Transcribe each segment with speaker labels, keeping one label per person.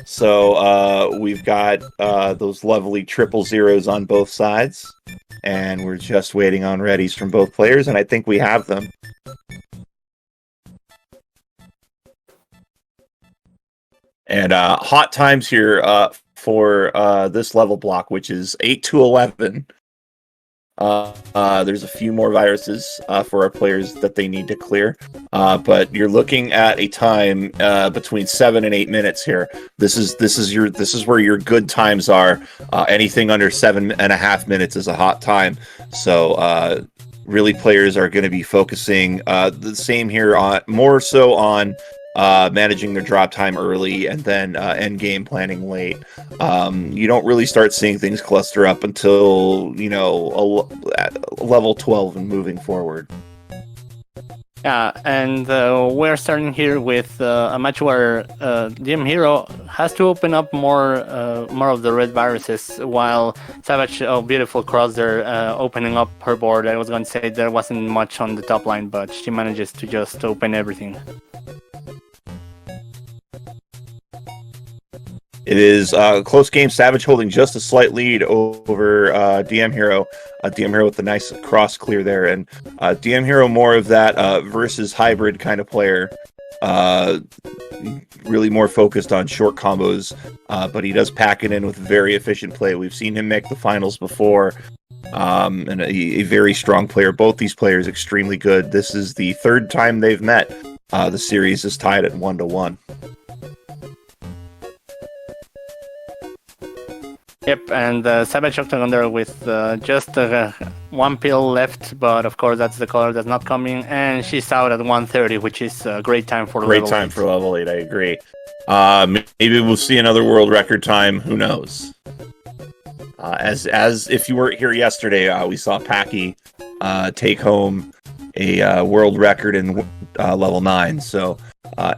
Speaker 1: So we've got those lovely triple zeros on both sides, and we're just waiting on readies from both players, and I think we have them. And hot times here for this level block, which is 8 to 11. There's a few more viruses for our players that they need to clear, but you're looking at a time between 7 and 8 minutes here. This is where your good times are. Anything under 7.5 minutes is a hot time. So really, players are going to be focusing the same here on more so on managing their drop time early and then end game planning late. You don't really start seeing things cluster up until, at level 12 and moving forward.
Speaker 2: Yeah, and we're starting here with a match where dmhero has to open up more of the red viruses, while Savage, beautiful cross there, opening up her board. I was going to say there wasn't much on the top line, but she manages to just open everything.
Speaker 1: It is a close game. Savage holding just a slight lead over dmhero. dmhero with a nice cross clear there. And dmhero more of that versus hybrid kind of player. Really more focused on short combos. But he does pack it in with very efficient play. We've seen him make the finals before. And a very strong player. Both these players extremely good. This is the third time they've met. The series is tied at 1-1.
Speaker 2: Yep, and Savage Octagon there with just one pill left, but of course that's the color that's not coming, and she's out at 1:30, which is a great time for level 8.
Speaker 1: Great time for level 8, I agree. Maybe we'll see another world record time, who knows? As if you weren't here yesterday, we saw Packy take home a world record in level 9, so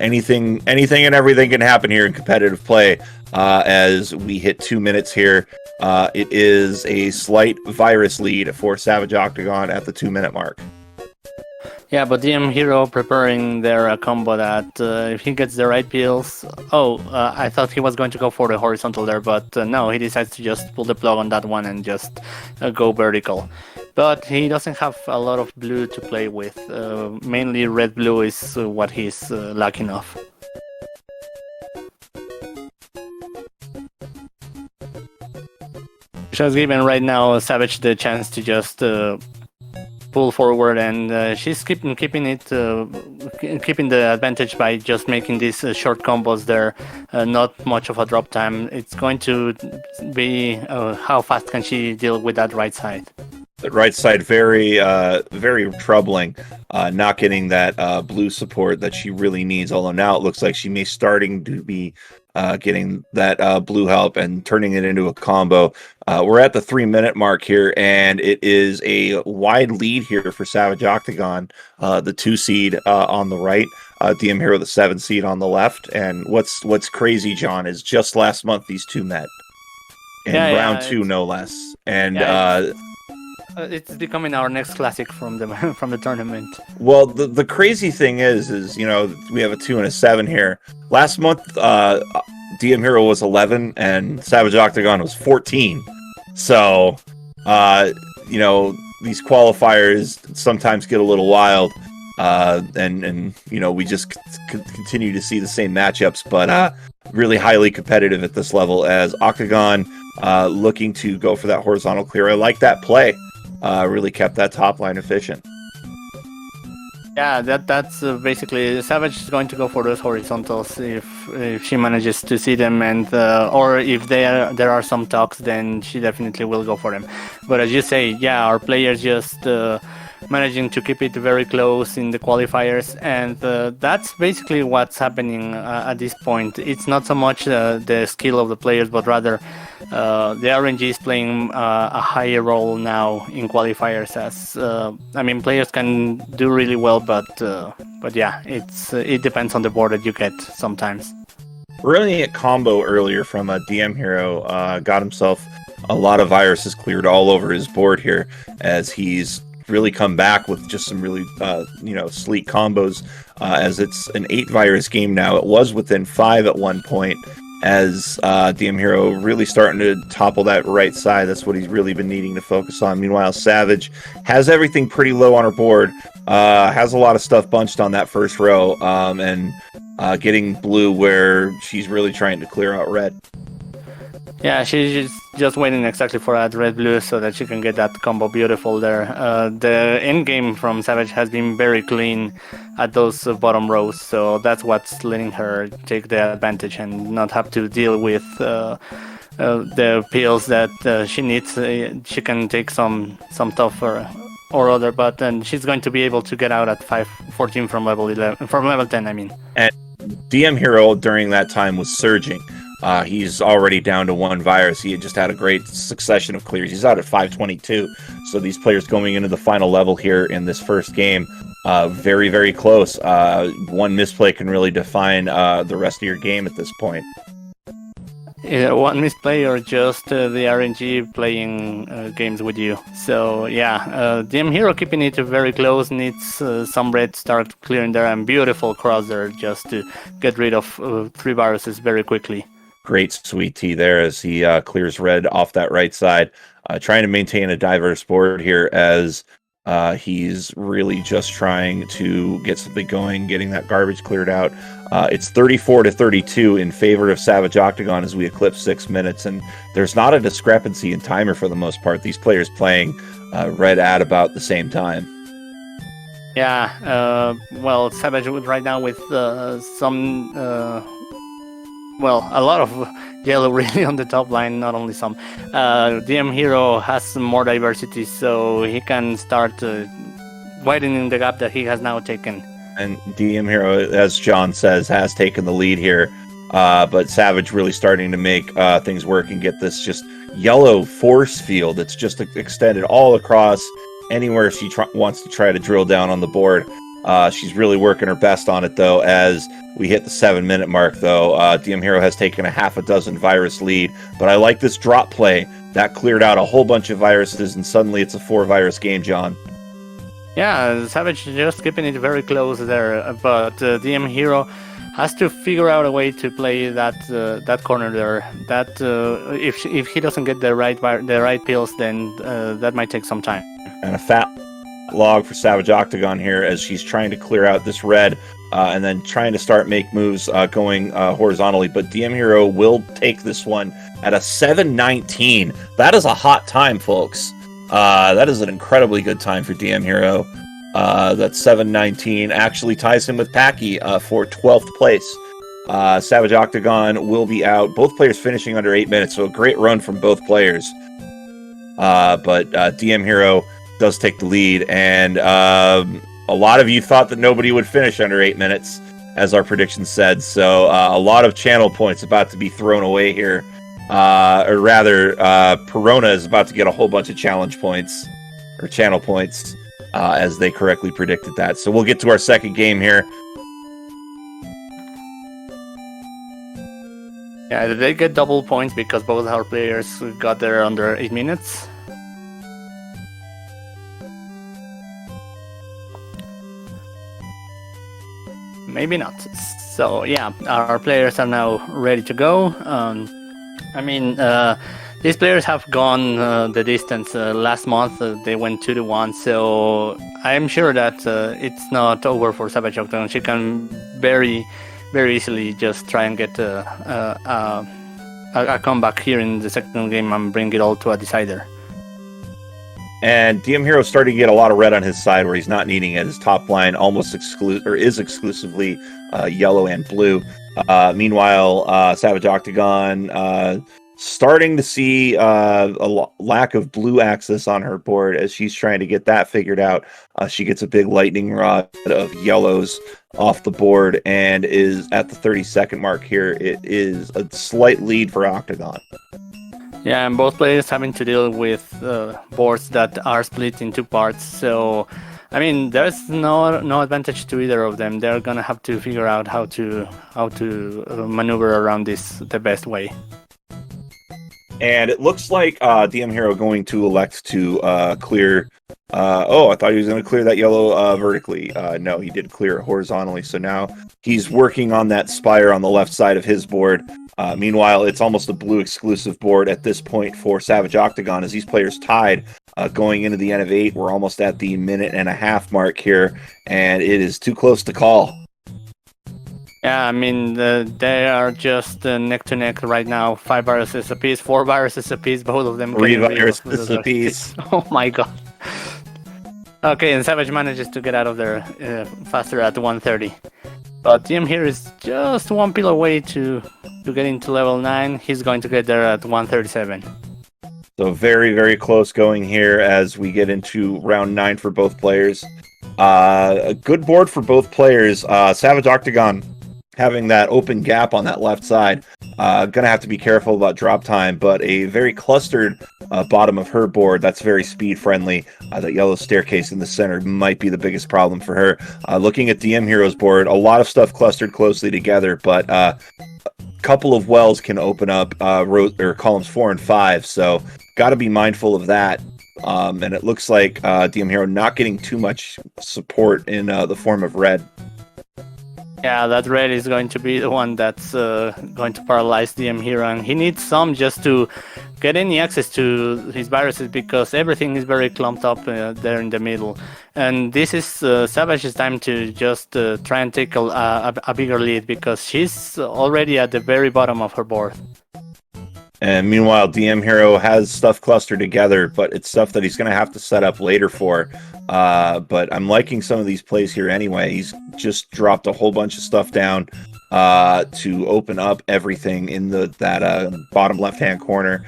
Speaker 1: anything and everything can happen here in competitive play. As we hit 2 minutes here, it is a slight virus lead for Savage Octagon at the 2-minute mark.
Speaker 2: Yeah, but dmhero preparing their combo that if he gets the right pills... I thought he was going to go for the horizontal there, but no, he decides to just pull the plug on that one and just go vertical. But he doesn't have a lot of blue to play with. Mainly red-blue is what he's lacking of. Just giving right now Savage the chance to just pull forward, and she's keeping the advantage by just making these short combos there. Not much of a drop time. It's going to be how fast can she deal with that right side.
Speaker 1: The right side very troubling. Not getting that blue support that she really needs. Although now it looks like she may starting to be getting that blue help and turning it into a combo. We're at the 3-minute mark here, and it is a wide lead here for Savage Octagon, the 2 seed on the right, dmhero the 7 seed on the left. And what's crazy, John, is just last month these two met in round 2, no less. And
Speaker 2: it's becoming our next classic from the tournament.
Speaker 1: Well, the crazy thing is we have a 2 and a 7 here. Last month, dmhero was 11 and Savage Octagon was 14. So, these qualifiers sometimes get a little wild, and we just continue to see the same matchups, but really highly competitive at this level as Octagon looking to go for that horizontal clear. I like that play. Really kept that top line efficient.
Speaker 2: Yeah, that's basically Savage is going to go for those horizontals if she manages to see them, and or if there are some talks, then she definitely will go for them. But as you say, yeah, our players just managing to keep it very close in the qualifiers, and that's basically what's happening at this point. It's not so much the skill of the players, but rather the RNG is playing a higher role now in qualifiers. As players can do really well, but yeah, it depends on the board that you get sometimes.
Speaker 1: Brilliant combo earlier from dmhero. Got himself a lot of viruses cleared all over his board here, as he's really come back with just some really sleek combos, as it's an 8 virus game now. It was within 5 at one point, as dmhero really starting to topple that right side. That's what he's really been needing to focus on. Meanwhile, Savage has everything pretty low on her board, has a lot of stuff bunched on that first row, and getting blue where she's really trying to clear out red.
Speaker 2: Yeah, she's just waiting exactly for that red-blue so that she can get that combo beautiful there. The end game from Savage has been very clean at those bottom rows, so that's what's letting her take the advantage and not have to deal with the pills that she needs. She can take some tough or other, but then she's going to be able to get out at 5-14 from level 11, from level 10, I mean.
Speaker 1: And dmhero during that time was surging. He's already down to 1 virus. He had just had a great succession of clears. He's out at 522. So these players going into the final level here in this first game, very, very close. One misplay can really define the rest of your game at this point.
Speaker 2: Yeah, one misplay or just the RNG playing games with you. So yeah, dmhero keeping it very close, needs some red start clearing there, and beautiful cross there just to get rid of 3 viruses very quickly.
Speaker 1: Great sweet tea there as he clears red off that right side, trying to maintain a diverse board here as he's really just trying to get something going, getting that garbage cleared out. It's 34-32 in favor of Savage Octagon as we eclipse 6 minutes, and there's not a discrepancy in timer for the most part. These players playing red at about the same time.
Speaker 2: Yeah, well, Savage right now with some, a lot of yellow really on the top line, not only some. dmhero has some more diversity, so he can start widening the gap that he has now taken.
Speaker 1: And dmhero, as John says, has taken the lead here, but Savage really starting to make things work and get this just yellow force field that's just extended all across anywhere she wants to try to drill down on the board. She's really working her best on it, though, as we hit the 7-minute mark, though. dmhero has taken a half a dozen virus lead, but I like this drop play. That cleared out a whole bunch of viruses, and suddenly it's a 4-virus game, John.
Speaker 2: Yeah, Savage just keeping it very close there, but dmhero has to figure out a way to play that corner there. That if he doesn't get the right pills, then that might take some time.
Speaker 1: And a fat log for Savage Octagon here as she's trying to clear out this red and then trying to start make moves going horizontally. But dmhero will take this one at a 7:19. That is a hot time, folks. That is an incredibly good time for dmhero. That 7:19 actually ties him with Packy for 12th place. Savage Octagon will be out. Both players finishing under 8 minutes, so a great run from both players. But dmhero does take the lead, and a lot of you thought that nobody would finish under 8 minutes, as our predictions said. So a lot of channel points about to be thrown away here. Or rather, Perona is about to get a whole bunch of challenge points, or channel points, as they correctly predicted that. So we'll get to our second game here.
Speaker 2: Yeah, they get double points because both our players got there under 8 minutes. Maybe not. So yeah, our players are now ready to go. I mean, these players have gone the distance. Last month they went 2-1, so I'm sure that it's not over for Savage Octagon. She can very, very easily just try and get a comeback here in the second game and bring it all to a decider.
Speaker 1: And dmhero is starting to get a lot of red on his side where he's not needing it. His top line almost is exclusively yellow and blue. Meanwhile, Savage Octagon starting to see a lack of blue access on her board as she's trying to get that figured out. She gets a big lightning rod of yellows off the board and is at the 30-second mark here. It is a slight lead for Octagon.
Speaker 2: Yeah, and both players having to deal with boards that are split in 2 parts. So, I mean, there's no advantage to either of them. They're gonna have to figure out how to maneuver around this the best way.
Speaker 1: And it looks like dmhero going to elect to clear. I thought he was going to clear that yellow vertically. No, he did clear it horizontally. So now he's working on that spire on the left side of his board. Meanwhile, it's almost a blue exclusive board at this point for Savage Octagon as these players tied going into the end of 8. We're almost at the minute-and-a-half mark here, and it is too close to call.
Speaker 2: Yeah, I mean, they are just neck to neck right now. 5 viruses apiece, 4 viruses apiece, both of them.
Speaker 1: 3 viruses apiece.
Speaker 2: Oh my god. Okay, and Savage manages to get out of there faster at 130. But dmhero is just 1 pill away to get into level 9. He's going to get there at 137.
Speaker 1: So very, very close going here as we get into round 9 for both players. A good board for both players. Savage Octagon having that open gap on that left side. Gonna have to be careful about drop time, but a very clustered bottom of her board that's very speed friendly. That yellow staircase in the center might be the biggest problem for her. Looking at dmhero's board, a lot of stuff clustered closely together, but a couple of wells can open up columns 4 and 5, so got to be mindful of that. And it looks like dmhero not getting too much support in the form of red.
Speaker 2: Yeah, that red is going to be the one that's going to paralyze dmhero, and he needs some just to get any access to his viruses because everything is very clumped up there in the middle. And this is Savage's time to just try and take a bigger lead because she's already at the very bottom of her board.
Speaker 1: And meanwhile, dmhero has stuff clustered together, but it's stuff that he's going to have to set up later for. But I'm liking some of these plays here anyway. He's just dropped a whole bunch of stuff down to open up everything in that bottom left-hand corner.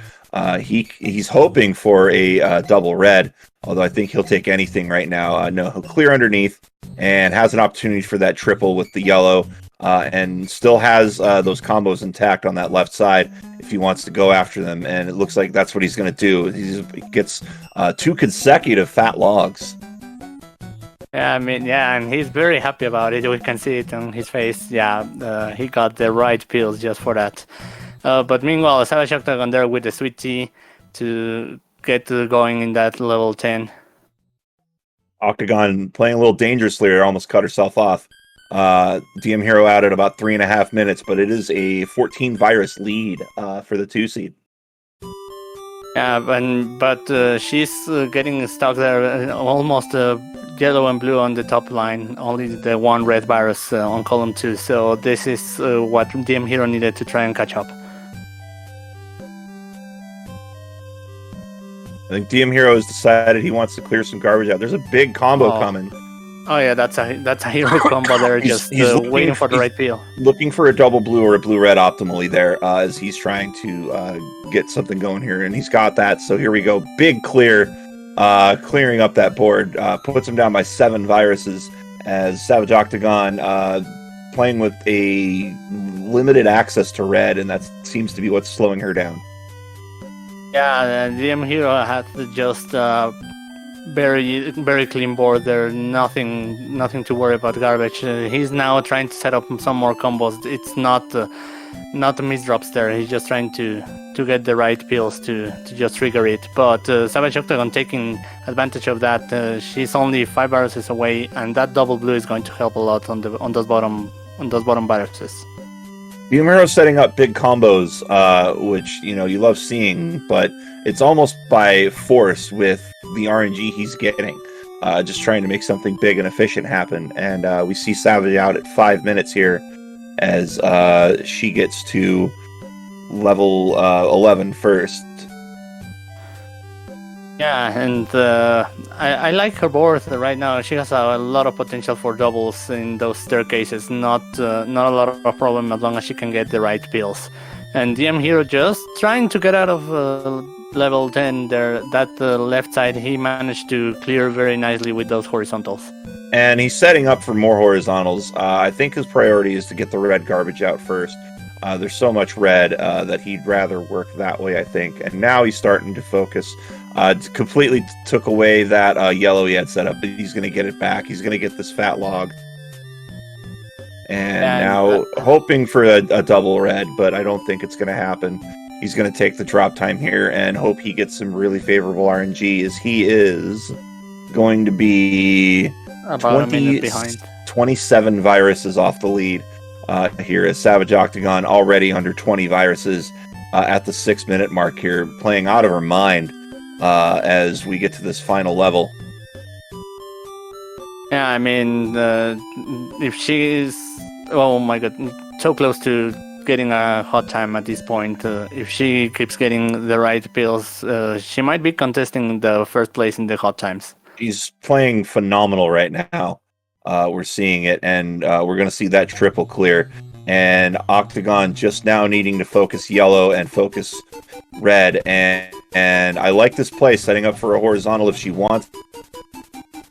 Speaker 1: He's hoping for a double red, although I think he'll take anything right now. No, he'll clear underneath and has an opportunity for that triple with the yellow. And still has those combos intact on that left side if he wants to go after them. And it looks like that's what he's going to do. He gets 2 consecutive fat logs.
Speaker 2: Yeah, I mean, yeah, and he's very happy about it. We can see it on his face. Yeah, he got the right pills just for that. But meanwhile, Savage Octagon there with the sweet tea to get going in that level 10.
Speaker 1: Octagon playing a little dangerously or almost cut herself off. dmhero out at about 3.5 minutes, but it is a 14 virus lead for the 2 seed.
Speaker 2: Yeah, but she's getting stuck there, almost yellow and blue on the top line, only the 1 red virus on column 2. So this is what dmhero needed to try and catch up.
Speaker 1: I think dmhero has decided he wants to clear some garbage out. There's a big combo coming.
Speaker 2: Oh yeah, that's a hero combo there, just waiting for the right peel.
Speaker 1: Looking for a double blue or a blue-red optimally there as he's trying to get something going here, and he's got that. So here we go, big clear, clearing up that board, puts him down by 7 viruses as Savage Octagon playing with a limited access to red, and that seems to be what's slowing her down.
Speaker 2: Yeah, dmhero had to just very clean board there. Nothing to worry about garbage. He's now trying to set up some more combos. It's not misdrops there. He's just trying to get the right pills to just trigger it. But Savage Octagon taking advantage of that. She's only 5 viruses away, and that double blue is going to help a lot on those bottom viruses.
Speaker 1: dmhero setting up big combos, which you love seeing, but it's almost by force with the RNG he's getting, just trying to make something big and efficient happen. And we see Savage out at 5 minutes here as she gets to level 11 first.
Speaker 2: Yeah, and I like her board right now. She has a lot of potential for doubles in those staircases. Not a lot of problem as long as she can get the right pills. And dmhero just trying to get out of level 10 there. That left side he managed to clear very nicely with those horizontals.
Speaker 1: And he's setting up for more horizontals. I think his priority is to get the red garbage out first. There's so much red that he'd rather work that way, I think. And now he's starting to focus. Completely took away that yellow he had set up, but he's going to get it back. He's going to get this fat log. And now hoping for a double red, but I don't think it's going to happen. He's going to take the drop time here and hope he gets some really favorable RNG, as he is going to be
Speaker 2: about a minute behind.
Speaker 1: 27 viruses off the lead. here as Savage Octagon already under 20 viruses at the 6-minute mark here, playing out of her mind as we get to this final level.
Speaker 2: Yeah, I mean, if she is, oh my god, so close to getting a hot time at this point, if she keeps getting the right pills, she might be contesting the first place in the hot times.
Speaker 1: She's playing phenomenal right now. We're seeing it, and we're going to see that triple clear. And Octagon just now needing to focus yellow and focus red. And I like this play, setting up for a horizontal if she wants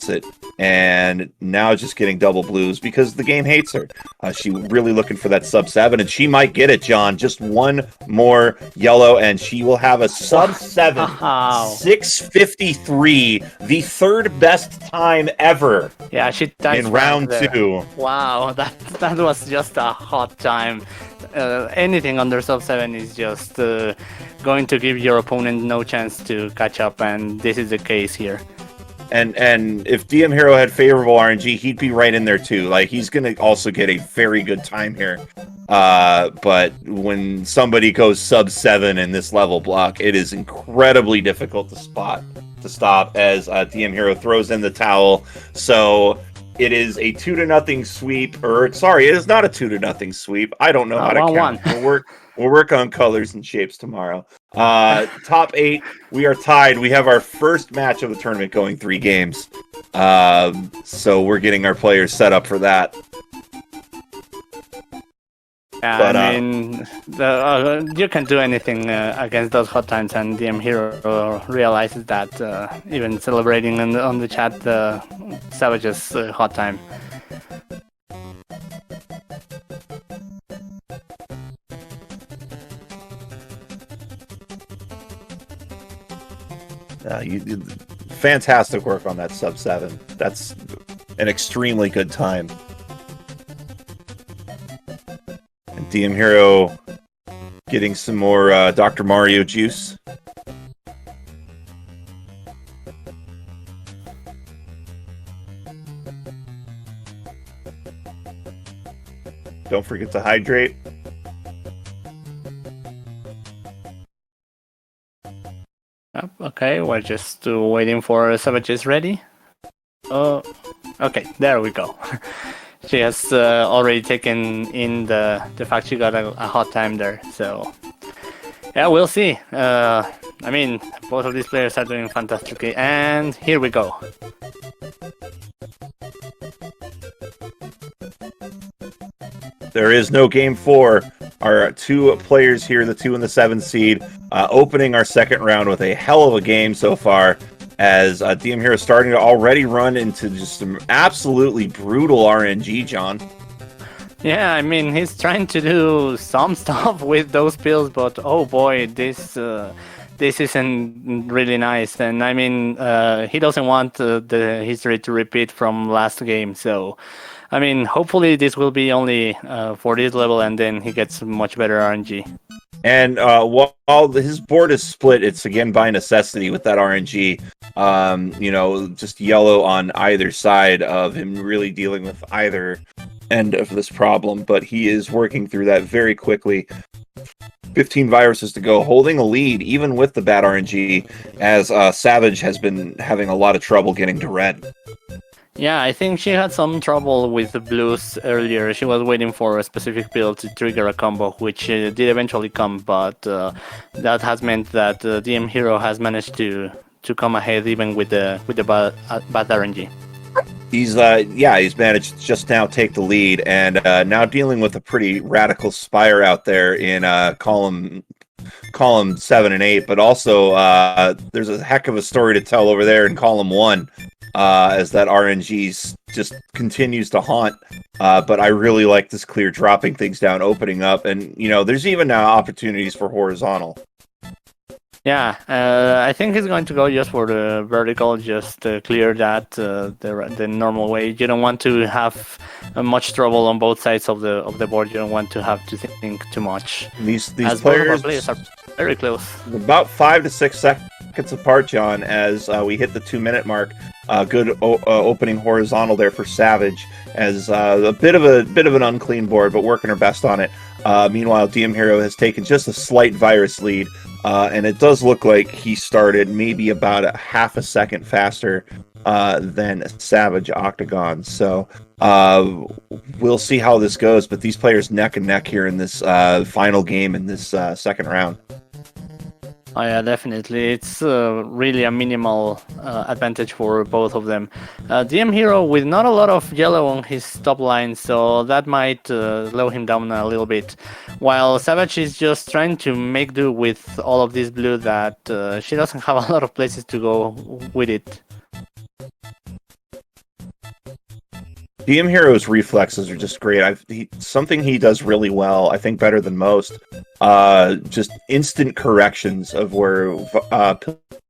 Speaker 1: it. And now just getting double blues because the game hates her. She really looking for that sub 7, and she might get it, John. Just one more yellow, and she will have a sub 7, 6:53, the third best time ever.
Speaker 2: Yeah, she died
Speaker 1: in round 2.
Speaker 2: Wow, that was just a hot time. Anything under sub 7 is just going to give your opponent no chance to catch up, and this is the case here.
Speaker 1: And if dmhero had favorable RNG, he'd be right in there too. Like, he's going to also get a very good time here. But when somebody goes sub 7 in this level block, it is incredibly difficult to stop as dmhero throws in the towel. So it is a 2-0 sweep, or sorry, it is not a 2-0 sweep. I don't know how to count. We'll work on colors and shapes tomorrow. Top 8, we are tied. We have our first match of the tournament going 3 games. So we're getting our players set up for that.
Speaker 2: Yeah, but, I mean, you can do anything against those hot times, and dmhero realizes that, even celebrating on the chat Savage's hot time.
Speaker 1: Fantastic work on that sub 7. That's an extremely good time. And dmhero getting some more Dr. Mario juice. Don't forget to hydrate.
Speaker 2: Okay, we're just waiting for Savage's ready. Okay, there we go. She has already taken in the fact she got a hot time there, so yeah, we'll see. I mean, both of these players are doing fantastically, and here we go.
Speaker 1: There is no game 4. Our 2 players here, the 2 and the 7 seed, opening our second round with a hell of a game so far, as dmhero is starting to already run into just some absolutely brutal RNG, John.
Speaker 2: Yeah, I mean, he's trying to do some stuff with those pills, but oh boy, this isn't really nice. And I mean, he doesn't want the history to repeat from last game, so I mean, hopefully this will be only for this level, and then he gets much better RNG.
Speaker 1: And while his board is split, it's again by necessity with that RNG. You know, just yellow on either side of him really dealing with either end of this problem. But he is working through that very quickly. 15 viruses to go, holding a lead even with the bad RNG, as Savage has been having a lot of trouble getting to red.
Speaker 2: Yeah, I think she had some trouble with the blues earlier. She was waiting for a specific build to trigger a combo, which did eventually come, but that has meant that dmhero has managed to come ahead even with the bad RNG.
Speaker 1: He's managed to just now take the lead, and now dealing with a pretty radical Spire out there in column 7 and 8, but also there's a heck of a story to tell over there in column 1. As that RNG just continues to haunt. But I really like this clear, dropping things down, opening up, and you know, there's even now opportunities for horizontal.
Speaker 2: Yeah, I think he's going to go just for the vertical, just clear that the normal way. You don't want to have much trouble on both sides of the board. You don't want to have to think too much.
Speaker 1: These
Speaker 2: as
Speaker 1: players
Speaker 2: are very close.
Speaker 1: About 5 to 6 seconds apart, John, as we hit the 2-minute mark. Good opening horizontal there for Savage, as a bit of an unclean board, but working her best on it. Meanwhile, dmhero has taken just a slight virus lead, and it does look like he started maybe about a half a second faster than Savage Octagon. So we'll see how this goes, but these players neck and neck here in this final game in this second round.
Speaker 2: Oh yeah, definitely. It's really a minimal advantage for both of them. dmhero with not a lot of yellow on his top line, so that might slow him down a little bit. While Savage is just trying to make do with all of this blue that she doesn't have a lot of places to go with it.
Speaker 1: dmhero's reflexes are just great. Something he does really well, I think better than most. Just instant corrections of where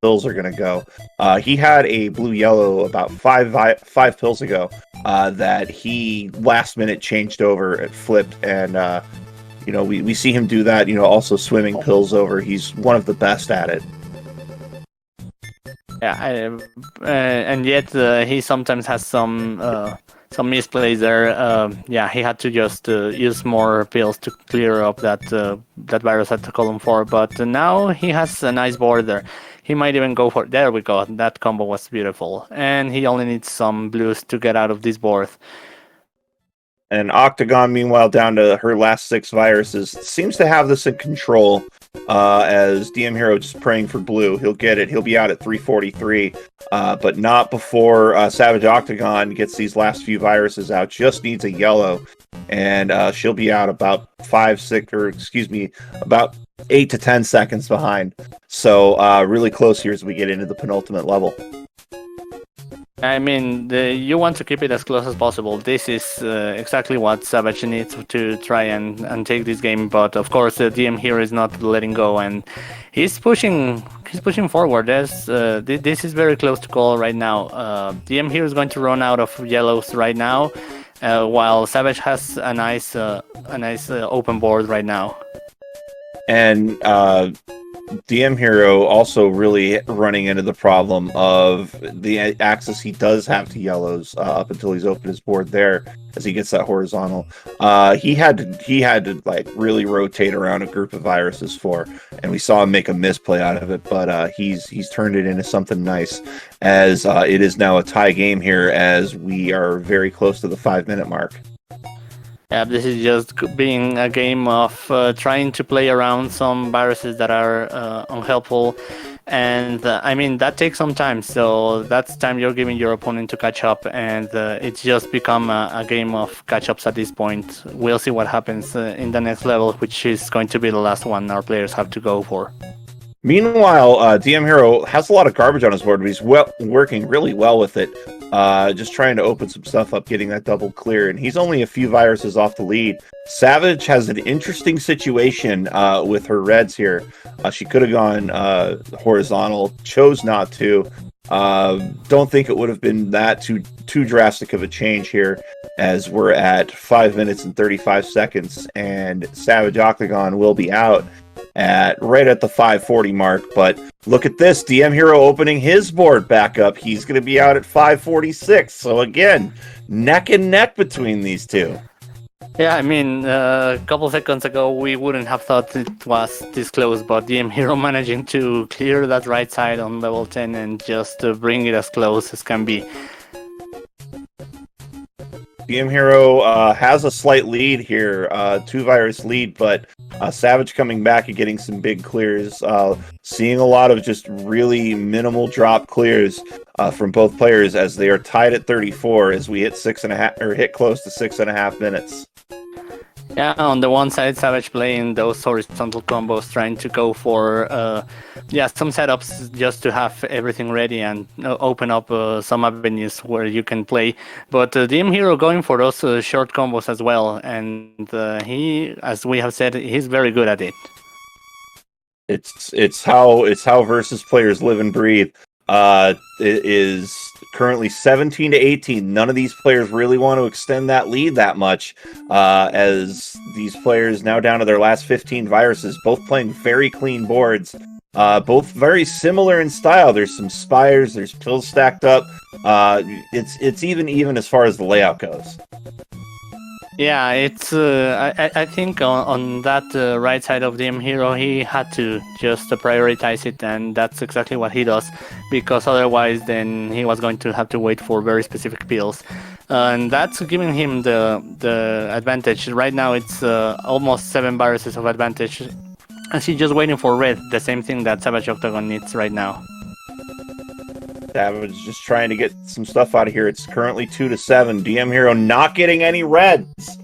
Speaker 1: pills are going to go. He had a blue-yellow about five pills ago that he last minute changed over, it flipped, and we see him do that. Also swimming pills over. He's one of the best at it.
Speaker 2: Yeah, and yet he sometimes has some misplays there. Yeah, he had to just use more pills to clear up that virus at column 4. But now he has a nice board there. He might even go for... There we go. That combo was beautiful. And he only needs some blues to get out of this board.
Speaker 1: And Octagon, meanwhile, down to her last 6 viruses, seems to have this in control. As dmhero just praying for blue. He'll get it. He'll be out at 343, but not before Savage Octagon gets these last few viruses out. Just needs a yellow, and she'll be out about about 8 to 10 seconds behind. So really close here as we get into the penultimate level.
Speaker 2: I mean, you want to keep it as close as possible. This is exactly what Savage needs to try and take this game. But of course, the dmhero is not letting go, and he's pushing forward. This is very close to call right now. dmhero is going to run out of yellows right now, while Savage has a nice open board right now.
Speaker 1: And dmhero also really running into the problem of the access he does have to yellows up until he's opened his board there as he gets that horizontal. He had to like really rotate around a group of viruses and we saw him make a misplay out of it, but he's turned it into something nice, as it is now a tie game here as we are very close to the 5-minute mark.
Speaker 2: Yeah, this is just being a game of trying to play around some viruses that are unhelpful, and I mean that takes some time. So that's time you're giving your opponent to catch up, and it's just become a game of catch-ups at this point. We'll see what happens in the next level, which is going to be the last one our players have to go for.
Speaker 1: Meanwhile, dmhero has a lot of garbage on his board, but he's working really well with it. Just trying to open some stuff up, getting that double clear, and he's only a few viruses off the lead. Savage has an interesting situation with her reds here. She could have gone horizontal, chose not to. Don't think it would have been that too drastic of a change here, as we're at 5 minutes and 35 seconds, and Savage Octagon will be out right at the 540 mark. But look at this, dmhero opening his board back up. He's going to be out at 546. So again, neck and neck between these two.
Speaker 2: Yeah, I mean, a couple seconds ago we wouldn't have thought it was this close, but dmhero managing to clear that right side on level 10 and just bring it as close as can be.
Speaker 1: dmhero has a slight lead here, 2 virus lead, but Savage coming back and getting some big clears. Seeing a lot of just really minimal drop clears from both players as they are tied at 34 as we hit 6.5 or hit close to 6.5 minutes.
Speaker 2: Yeah, on the one side, Savage playing those horizontal combos, trying to go for some setups just to have everything ready and open up some avenues where you can play. But dmhero going for those short combos as well, and he, as we have said, he's very good at it.
Speaker 1: It's how Versus players live and breathe. It is currently 17 to 18. None of these players really want to extend that lead that much, as these players now down to their last 15 viruses, both playing very clean boards. Both very similar in style. There's some spires, there's pills stacked up. It's even as far as the layout goes.
Speaker 2: Yeah, it's. I think on that right side of the hero, he had to just prioritize it, and that's exactly what he does. Because otherwise, then he was going to have to wait for very specific pills, and that's giving him the advantage. Right now, it's almost 7 viruses of advantage, and he's just waiting for red. The same thing that Savage Octagon needs right now.
Speaker 1: Savage just trying to get some stuff out of here. It's currently 2-7. DM Hero not getting any reds.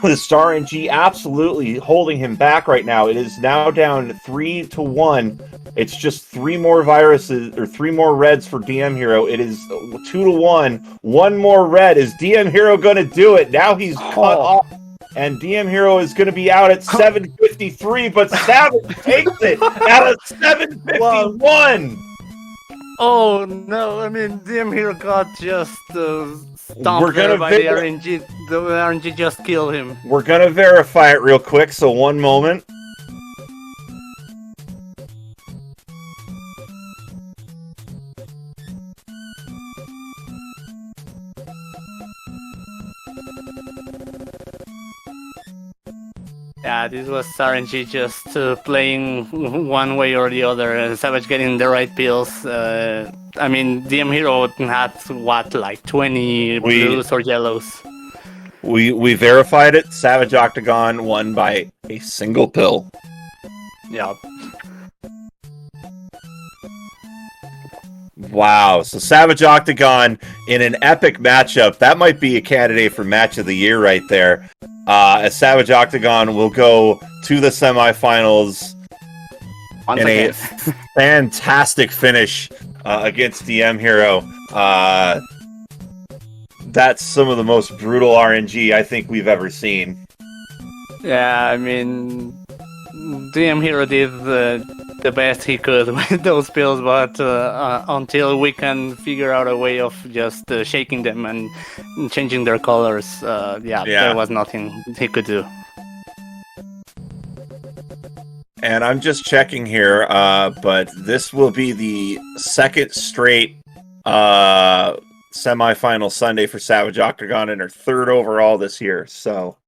Speaker 1: The Star NG absolutely holding him back right now. It is now down 3-1. It's just 3 more viruses or 3 more reds for DM Hero. It is 2-1. 1 more red. Is DM Hero going to do it? Now he's cut off. And DM Hero is going to be out at 7:53, but Savage takes it out of 7:51. Wow.
Speaker 2: Oh no! I mean, DM Hero got just stomped by the RNG. The RNG just killed him.
Speaker 1: We're gonna verify it real quick. So 1 moment.
Speaker 2: Yeah, this was RNG just playing one way or the other. Savage getting the right pills. I mean, DM Hero had what, like 20 blues or yellows.
Speaker 1: We verified it. Savage Octagon won by a single pill.
Speaker 2: Yep.
Speaker 1: Wow. So Savage Octagon in an epic matchup. That might be a candidate for match of the year right there. As Savage Octagon will go to the semifinals in a fantastic finish against DM Hero. That's some of the most brutal RNG I think we've ever seen.
Speaker 2: Yeah, I mean, DM Hero did the best he could with those pills, but until we can figure out a way of just shaking them and changing their colors, there was nothing he could do.
Speaker 1: And I'm just checking here, but this will be the second straight semifinal Sunday for Savage Octagon and her 3rd overall this year. So,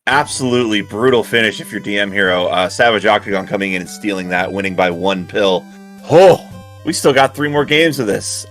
Speaker 1: absolutely brutal finish if you're DM Hero. Savage Octagon coming in and stealing that, winning by 1 pill. Oh, we still got 3 more games of this.